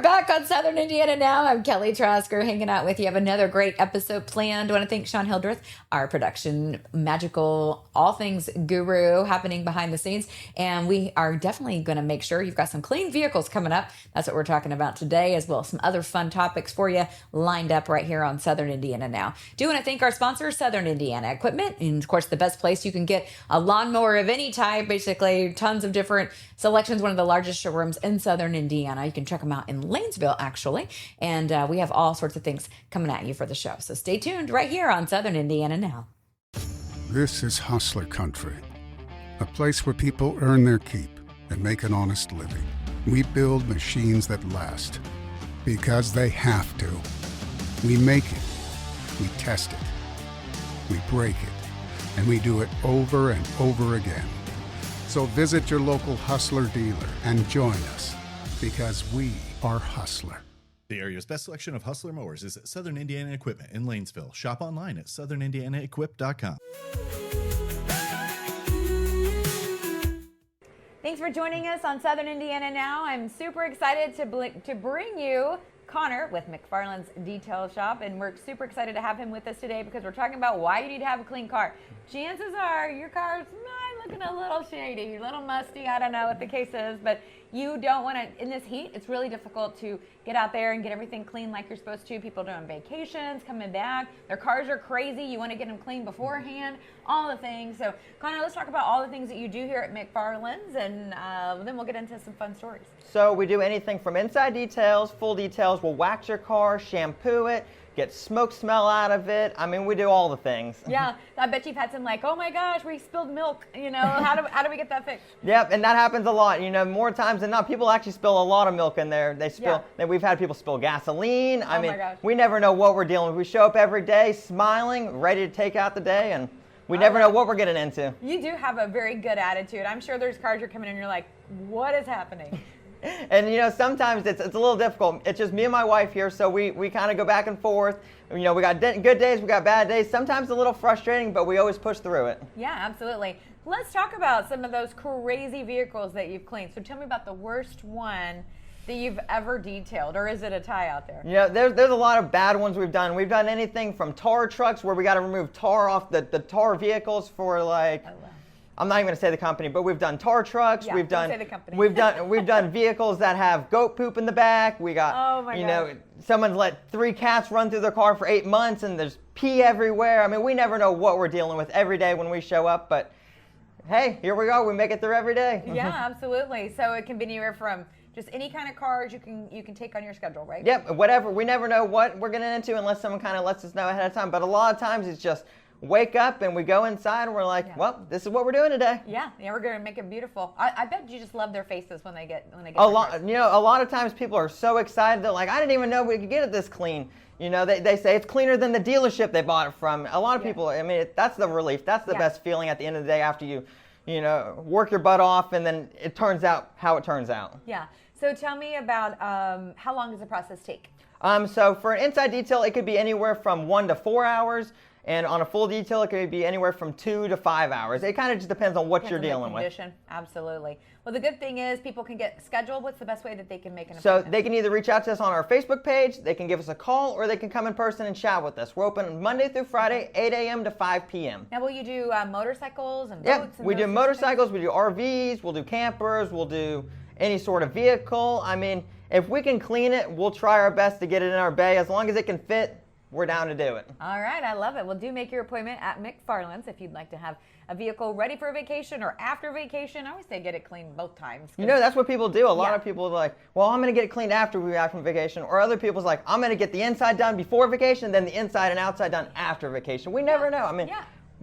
are back on Southern Indiana Now. I'm Kelly Trasker hanging out with you. I have another great episode planned. I want to thank Sean Hildreth, our production magical, all things guru happening behind the scenes. And we are definitely going to make sure you've got some clean vehicles coming up. That's what we're talking about today, as well as some other fun topics for you lined up right here on Southern Indiana Now. Do want to thank our sponsor, Southern Indiana Equipment. And of course, the best place you can get a lawnmower of any type, basically tons of different selections, one of the largest showrooms in Southern Indiana. You can check them out in Lanesville, actually. And we have all sorts of things coming at you for the show. So stay tuned right here on Southern Indiana Now. This is Hustler Country, a place where people earn their keep and make an honest living. We build machines that last because they have to. We make it, we test it, we break it, and we do it over and over again. So visit your local Hustler dealer and join us, because we are Hustler. The area's best selection of Hustler mowers is at Southern Indiana Equipment in Lanesville. Shop online at southernindianaequip.com. Thanks for joining us on Southern Indiana Now. I'm super excited to bring you Connor with McFarlin's Detail Shop, and we're super excited to have him with us today because we're talking about why you need to have a clean car. Chances are your car's looking a little shady, a little musty. I don't know what the case is, but you don't want to, in this heat, it's really difficult to get out there and get everything clean like you're supposed to. People doing vacations, coming back, their cars are crazy. You want to get them clean beforehand, all the things. So, Connor, let's talk about all the things that you do here at McFarlin's, and then we'll get into some fun stories. So we do anything from inside details, full details. We'll wax your car, shampoo it, get smoke smell out of it. I mean, we do all the things. Yeah, I bet you've had some like, oh my gosh, we spilled milk. You know, how do we get that fixed? Yep, and that happens a lot. You know, more times than not, people actually spill a lot of milk in there. They spill. Yeah. We've had people spill gasoline. I mean, my gosh. we never know what we're dealing with. We show up every day smiling, ready to take out the day, and we never know what we're getting into. You do have a very good attitude. I'm sure there's cars you're coming in and you're like, what is happening? And you know, sometimes it's a little difficult. It's just me and my wife here, so we kind of go back and forth. You know, we got good days, we got bad days. Sometimes a little frustrating, but we always push through it. Yeah, absolutely. Let's talk about some of those crazy vehicles that you've cleaned. So tell me about the worst one that you've ever detailed, or is it a tie out there? Yeah, there's a lot of bad ones we've done. We've done anything from tar trucks where we got to remove tar off the tar vehicles for like. Oh, wow. I'm not even going to say the company, but we've done tar trucks. Yeah, we've don't done say the company. we've done vehicles that have goat poop in the back. We got Oh my know, someone's let 3 cats run through their car for 8 months and there's pee everywhere. I mean, we never know what we're dealing with every day when we show up, but hey, here we go. We make it through every day. Yeah, absolutely. So it can be anywhere from just any kind of cars you can take on your schedule, right? Yep, whatever. We never know what we're getting into unless someone kind of lets us know ahead of time. But a lot of times it's just wake up and we go inside and we're like, well, this is what we're doing today. Yeah, we're gonna make it beautiful. I bet you just love their faces when they get a lot. You know, a lot of times people are so excited. They're like, I didn't even know we could get it this clean. You know, they say it's cleaner than the dealership they bought it from. A lot of people, I mean, that's the relief. That's the best feeling at the end of the day after you work your butt off and then it turns out how it turns out. Yeah. So tell me about how long does the process take? So for an inside detail, it could be anywhere from 1 to 4 hours. And on a full detail, it could be anywhere from 2 to 5 hours. It kind of just depends on what you're dealing with. Absolutely. Well, the good thing is people can get scheduled. What's the best way that they can make an So appointment? they can either reach out to us on our Facebook page, they can give us a call, or they can come in person and chat with us. We're open Monday through Friday, 8 a.m. to 5 p.m. Now, will you do motorcycles and boats? Yeah, and we do those sorts of motorcycles, we do RVs, we'll do campers, we'll do any sort of vehicle. I mean, if we can clean it, we'll try our best to get it in our bay. As long as it can fit, we're down to do it. All right, I love it. Well, do make your appointment at McFarlin's if you'd like to have a vehicle ready for vacation or after vacation. I always say get it cleaned both times. You know, that's what people do. A lot of people are like, well, I'm going to get it cleaned after we back from vacation. Or other people's like, I'm going to get the inside done before vacation, then the inside and outside done after vacation. We never know. I mean,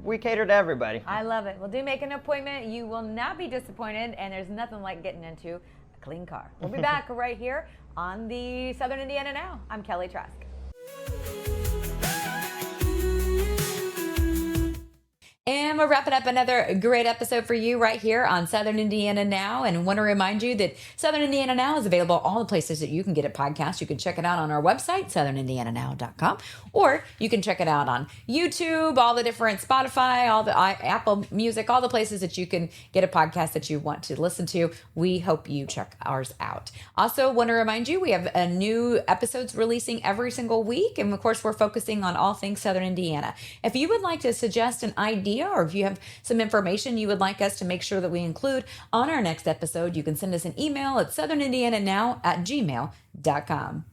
we cater to everybody. I love it. Well, do make an appointment. You will not be disappointed, and there's nothing like getting into a clean car. We'll be back right here on the Southern Indiana Now. I'm Kelly Trask. And we're wrapping up another great episode for you right here on Southern Indiana Now. And want to remind you that Southern Indiana Now is available all the places that you can get a podcast. You can check it out on our website, southernindiananow.com, or you can check it out on YouTube, all the different Spotify, all the Apple Music, all the places that you can get a podcast that you want to listen to. We hope you check ours out. Also, want to remind you, we have a new episodes releasing every single week. And of course, we're focusing on all things Southern Indiana. If you would like to suggest an idea, or if you have some information you would like us to make sure that we include on our next episode, you can send us an email at southernindiananow@gmail.com.